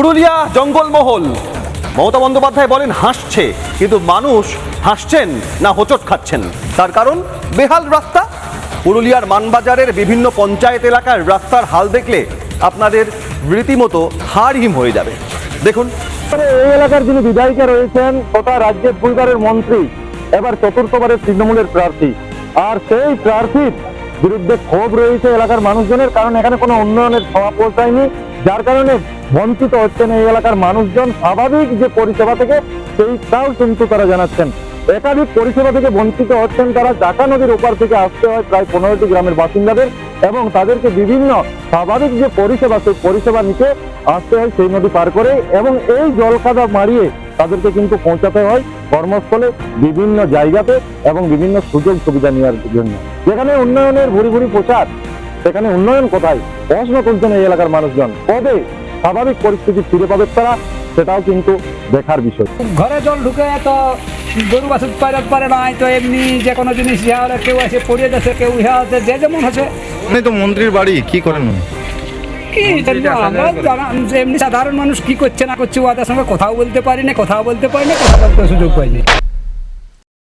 পুরুলিয়া জঙ্গলমহল। মমতা বন্দ্যোপাধ্যায় বলেন হাসছে, কিন্তু মানুষ হাসছেন না হোঁচট খাচ্ছেন। তার কারণ বেহাল রাস্তা। পুরুলিয়ার মানবাজারের বিভিন্ন পঞ্চায়েত এলাকার রাস্তার হাল দেখলে আপনাদের রীতিমতো হাড় হিম হয়ে যাবে। দেখুন, এই এলাকার যিনি বিধায়িকা রয়েছেন তথা রাজ্যের দুইবারের মন্ত্রী, এবার চতুর্থবারের তৃণমূলের প্রার্থী, আর সেই প্রার্থীর বিরুদ্ধে ক্ষোভ রয়েছে এলাকার মানুষজনের। কারণ এখানে কোনো উন্নয়নের ছোঁয়া পৌঁছায়নি, যার কারণে বঞ্চিত হচ্ছেন এই এলাকার মানুষজন স্বাভাবিক যে পরিষেবা থেকে, সেইটাও কিন্তু তারা জানাচ্ছেন। একাধিক পরিষেবা থেকে বঞ্চিত হচ্ছেন তারা। চাকা নদীর ওপার থেকে আসতে হয় প্রায় 15টি গ্রামের বাসিন্দাদের, এবং তাদেরকে বিভিন্ন স্বাভাবিক যে পরিষেবা, সেই পরিষেবা নিতে আসতে হয় সেই নদী পার করে, এবং এই জলকাদা মারিয়ে তাদেরকে কিন্তু পৌঁছাতে হয় কর্মস্থলে, বিভিন্ন জায়গাতে, এবং বিভিন্ন সুযোগ সুবিধা নেওয়ার জন্য। যেখানে উন্নয়নের ভুরি ভুরি প্রচার, সেখানে উন্নয়ন কোথায় প্রশ্ন তুলছেন এই এলাকার মানুষজন। কবে স্বাভাবিক পরিস্থিতি ফিরে পাবে তারা, সেটাও কিন্তু দেখার বিষয়। ঘরে জল ঢুকে তো গরু বাছুর পারে নাই, তো এমনি যে কোনো জিনিস ইহা হলে কেউ এসে পড়িয়ে যাচ্ছে, কেউ ইহা আছে, যে যেমন আছে। আপনি তো মন্ত্রীর বাড়ি, কি করেন উনি? কি জানবো আমরা, এমনি সাধারণ মানুষ কি করছে না করছে, ওদের সঙ্গে কথাও বলতে পারি না, কথা বলতে সুযোগ পাইনি।